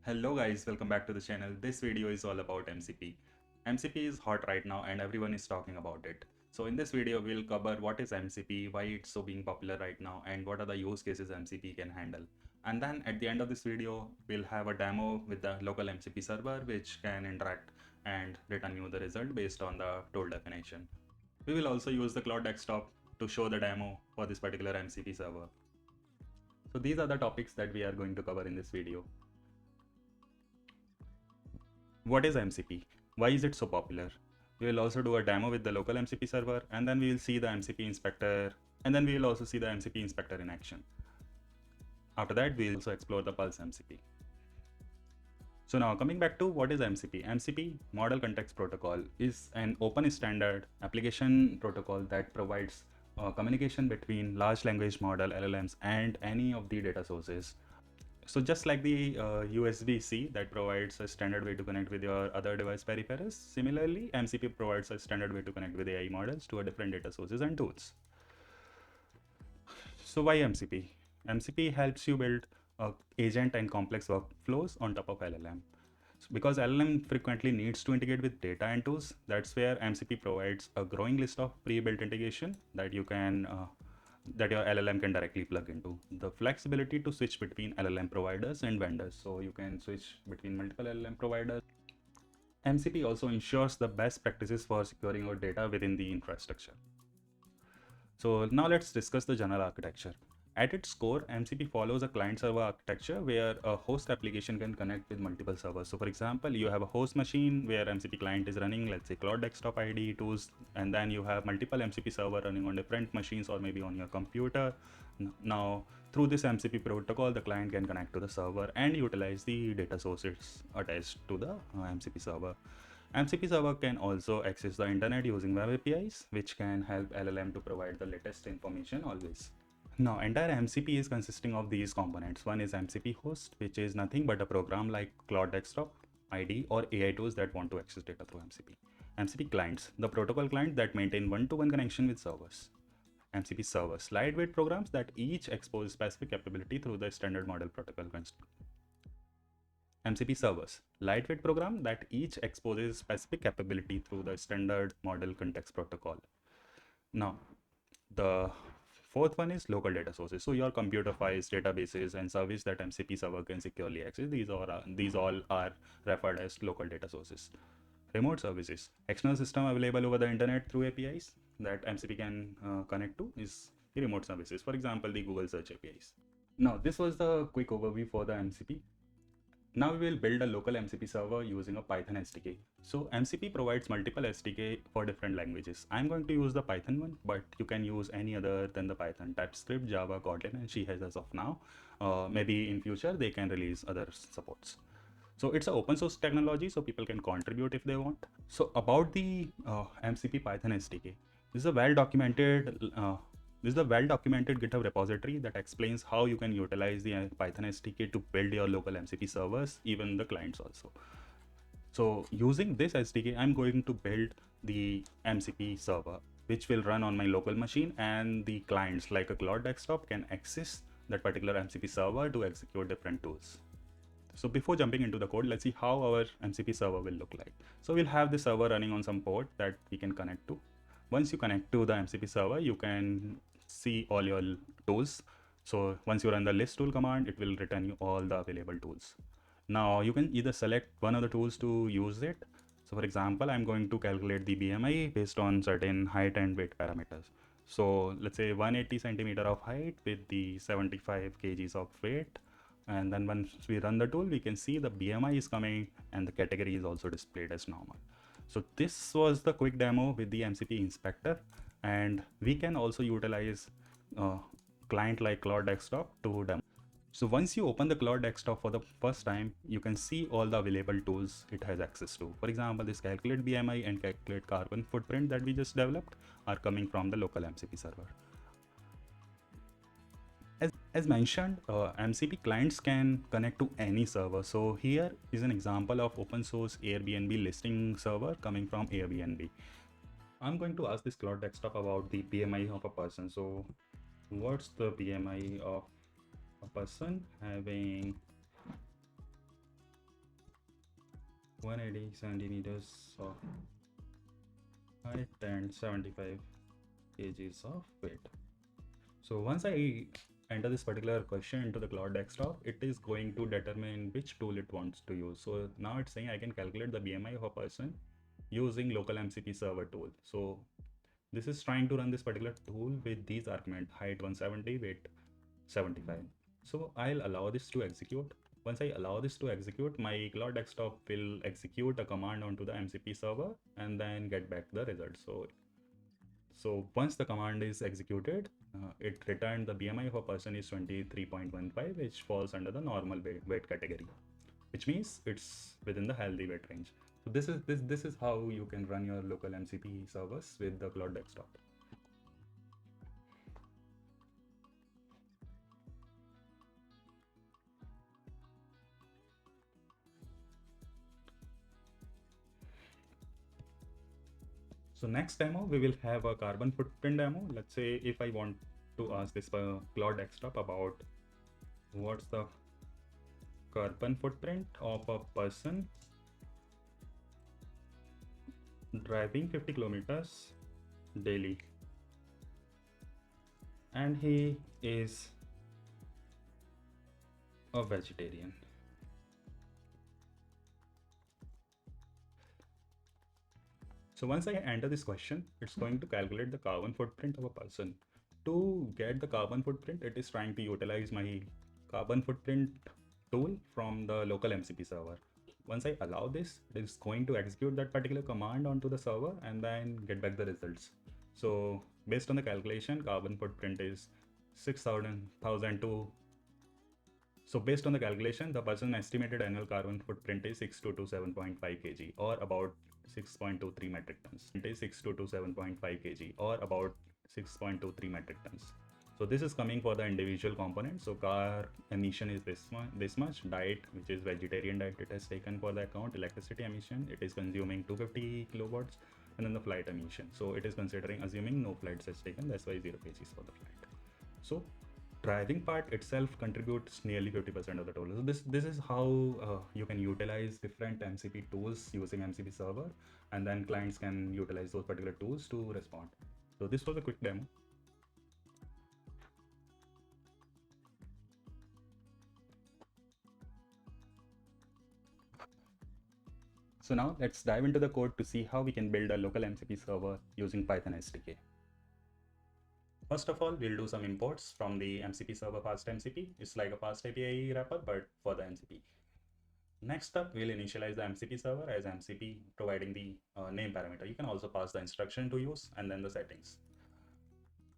Hello guys, welcome back to the channel. This video is all about MCP. MCP is hot right now and everyone is talking about it. So in this video, we'll cover what is MCP, why it's so being popular right now, and what are the use cases MCP can handle. And then at the end of this video, we'll have a demo with the local MCP server which can interact and return you the result based on the tool definition. We will also use the Claude desktop to show the demo for this particular MCP server. So these are the topics that we are going to cover in this video. What is MCP? Why is it so popular? We will also do a demo with the local MCP server, and then we will see the MCP Inspector, and then we will also see the MCP Inspector in action. After that, we will also explore the Pulse MCP. So now coming back to what is MCP? MCP, Model Context Protocol, is an open standard application protocol that provides communication between large language model LLMs and any of the data sources. So just like the USB-C that provides a standard way to connect with your other device peripherals, similarly, MCP provides a standard way to connect with AI models to a different data sources and tools. So why MCP? MCP helps you build agent and complex workflows on top of LLM. So because LLM frequently needs to integrate with data and tools, that's where MCP provides a growing list of pre-built integration that you can that your LLM can directly plug into. The flexibility to switch between LLM providers and vendors. So you can switch between multiple LLM providers. MCP also ensures the best practices for securing your data within the infrastructure. So now let's discuss the general architecture. At its core, MCP follows a client-server architecture where a host application can connect with multiple servers. So for example, you have a host machine where MCP client is running, let's say Claude desktop IDE tools, and then you have multiple MCP server running on different machines or maybe on your computer. Now, through this MCP protocol, the client can connect to the server and utilize the data sources attached to the MCP server. MCP server can also access the internet using web APIs, which can help LLM to provide the latest information always. Now, entire MCP is consisting of these components. One is MCP host, which is nothing but a program like Claude Desktop, IDE, or AI tools that want to access data through MCP. MCP clients, the protocol client that maintain one-to-one connection with servers. MCP servers, lightweight programs that each expose specific capability through the standard model protocol. MCP servers, lightweight program that each exposes specific capability through the standard model context protocol. Now, the fourth one is local data sources. So your computer files, databases, and service that MCP server can securely access. These all are referred as local data sources. Remote services, external system available over the internet through APIs that MCP can connect to is the remote services. For example, the Google search APIs. Now, this was the quick overview for the MCP. Now we will build a local MCP server using a Python SDK. So MCP provides multiple SDK for different languages. I'm going to use the Python one, but you can use any other than the Python, TypeScript, Java, Kotlin, and she has as of now. Maybe in future they can release other supports. So it's an open source technology, so people can contribute if they want. So about the MCP Python SDK, this is a well-documented GitHub repository that explains how you can utilize the Python SDK to build your local MCP servers, even the clients also. So using this SDK, I'm going to build the MCP server, which will run on my local machine, and the clients like a Claude desktop can access that particular MCP server to execute different tools. So before jumping into the code, let's see how our MCP server will look like. So we'll have the server running on some port that we can connect to. Once you connect to the MCP server, you can see all your tools. So once you run the list tool command, it will return you all the available tools. Now you can either select one of the tools to use it. So for example, I'm going to calculate the BMI based on certain height and weight parameters. So let's say 180 centimeter of height with the 75 kgs of weight. And then once we run the tool, we can see the BMI is coming and the category is also displayed as normal. So this was the quick demo with the MCP Inspector, and we can also utilize client like Claude desktop to demo. So once you open the Claude desktop for the first time, you can see all the available tools it has access to. For example, this calculate BMI and calculate carbon footprint that we just developed are coming from the local MCP server. As mentioned, MCP clients can connect to any server. So here is an example of open source Airbnb listing server coming from Airbnb. I'm going to ask this Claude desktop about the BMI of a person. So what's the BMI of a person having 180 centimeters of height and 75 kgs of weight. So once I enter this particular question into the Claude desktop, it is going to determine which tool it wants to use. So now it's saying I can calculate the BMI of a person using local MCP server tool. So this is trying to run this particular tool with these arguments: height 170, weight 75. So I'll allow this to execute. Once I allow this to execute, my Claude desktop will execute a command onto the MCP server and then get back the result. So once the command is executed, it returned the BMI of a person is 23.15, which falls under the normal weight category, which means it's within the healthy weight range. So this is how you can run your local MCP servers with the Claude desktop. So next demo, we will have a carbon footprint demo. Let's say if I want to ask this Claude desktop about what's the carbon footprint of a person driving 50 kilometers daily, and he is a vegetarian. So once I enter this question, it's going to calculate the carbon footprint of a person. To get the carbon footprint, it is trying to utilize my carbon footprint tool from the local MCP server. Once I allow this, it is going to execute that particular command onto the server and then get back the results. So based on the calculation, carbon footprint is 6,002. So based on the calculation, the person's estimated annual carbon footprint is 6227.5 kg or about 6.23 metric tons. It is 6227.5 kg or about 6.23 metric tons. So this is coming for the individual component. So car emission is this much. Diet, which is vegetarian diet, it has taken for the account. Electricity emission, it is consuming 250 kilowatts, and then the flight emission. So it is considering assuming no flights has taken. That's why 0 kgs for the flight. So driving part itself contributes nearly 50% of the total. So this is how you can utilize different MCP tools using MCP server, and then clients can utilize those particular tools to respond. So this was a quick demo. So now let's dive into the code to see how we can build a local MCP server using Python SDK. First of all, we'll do some imports from the MCP server fast MCP. It's like a fast API wrapper, but for the MCP. Next up, we'll initialize the MCP server as MCP, providing the name parameter. You can also pass the instruction to use and then the settings.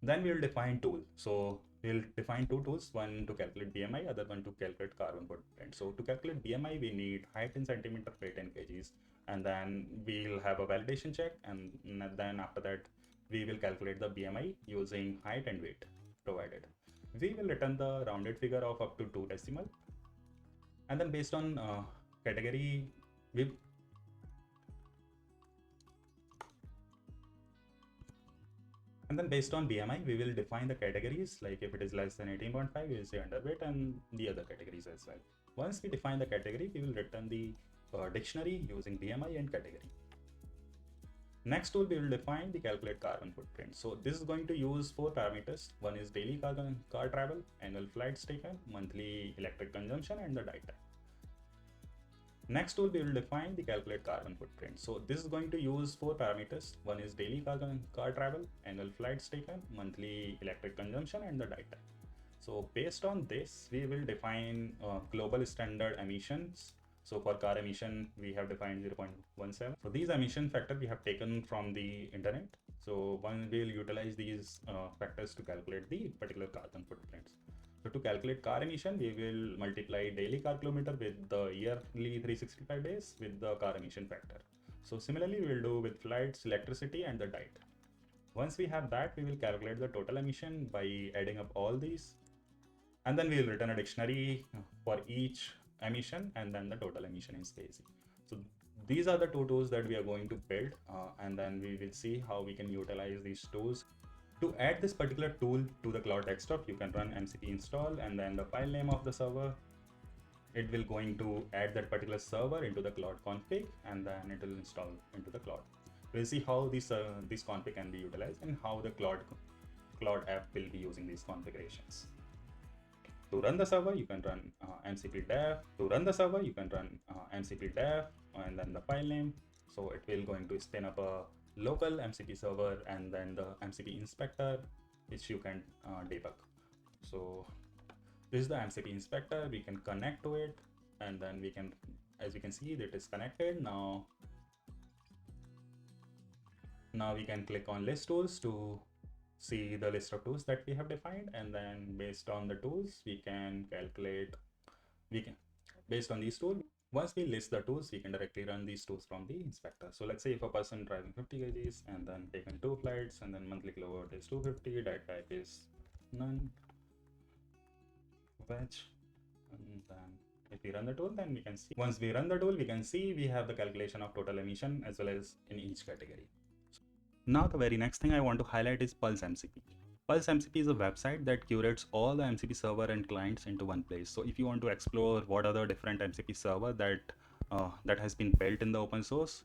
Then we'll define tool. So we'll define two tools, one to calculate BMI, other one to calculate carbon footprint. So to calculate BMI, we need height in centimeter, weight in kgs, and then we'll have a validation check, and then after that, we will calculate the BMI using height and weight provided. We will return the rounded figure of up to 2 decimal, and then based on category, and then based on BMI, we will define the categories. Like if it is less than 18.5, we will say underweight, and the other categories as well. Once we define the category, we will return the dictionary using BMI and category. Next tool, we will define the calculate carbon footprint. So this is going to use 4 parameters. One is daily car travel, annual flights taken, monthly electric consumption, and the diet type. Next tool, we will define the calculate carbon footprint. So this is going to use 4 parameters. One is daily car travel, annual flights taken, monthly electric consumption, and the diet type. So based on this, we will define global standard emissions. So for car emission, we have defined 0.17. So these emission factor we have taken from the internet. So one will utilize these factors to calculate the particular carbon footprints. So to calculate car emission, we will multiply daily car kilometer with the yearly 365 days with the car emission factor. So similarly, we will do with flights, electricity, and the diet. Once we have that, we will calculate the total emission by adding up all these. And then we will return a dictionary for each emission and then the total emission in kg. So these are the two tools that we are going to build, and then we will see how we can utilize these tools. To add this particular tool to the Claude desktop, you can run MCP install and then the file name of the server. it will going to add that particular server into the Claude config, and then it will install into the Claude. We'll see how this config can be utilized and how the Claude app will be using these configurations. To run the server, you can run MCP dev. To run the server, you can run MCP dev and then the file name. So it will going to spin up a local MCP server and then the MCP Inspector, which you can debug. So this is the MCP Inspector. We can connect to it, and then we can, as you can see, it is connected. Now we can click on list tools to see the list of tools that we have defined, and then based on the tools we can calculate, based on these tools, once we list the tools, we can directly run these tools from the inspector. So let's say if a person driving 50 kgs and then taken 2 flights and then monthly kilowatt is 250, diet type is none, veg, and then if we run the tool, then we can see, once we run the tool, we can see we have the calculation of total emission as well as in each category. Now the very next thing I want to highlight is Pulse MCP. Pulse MCP is a website that curates all the MCP server and clients into one place. So if you want to explore what are the different MCP server that has been built in the open source,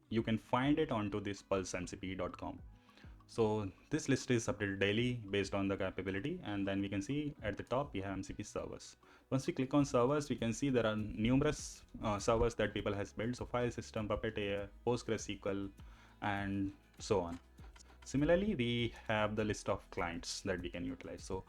you can find it onto this pulsemcp.com. So this list is updated daily based on the capability, and then we can see at the top we have MCP servers. Once we click on servers, we can see there are numerous servers that people has built. So file system, Puppeteer, PostgreSQL, and so on. Similarly, we have the list of clients that we can utilize. So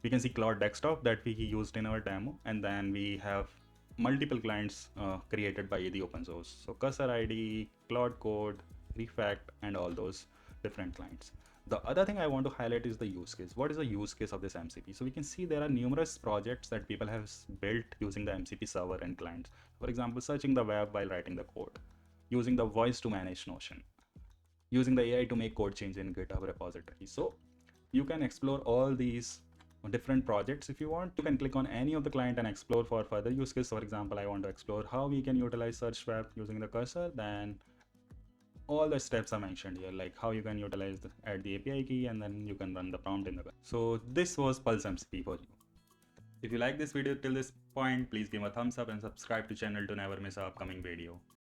we can see Claude Desktop that we used in our demo, and then we have multiple clients created by the open source. So Cursor ID, Claude Code, Refact, and all those different clients. The other thing I want to highlight is the use case. What is the use case of this MCP? So we can see there are numerous projects that people have built using the MCP server and clients. For example, searching the web while writing the code, using the voice to manage Notion, using the AI to make code change in GitHub repository. So you can explore all these different projects if you want. You can click on any of the client and explore for further use case. For example, I want to explore how we can utilize search web using the cursor. Then all the steps are mentioned here, like how you can utilize add the API key, and then you can run the prompt in the cursor. So this was Pulse MCP for you. If you like this video till this point, please give a thumbs up and subscribe to channel to never miss an upcoming video.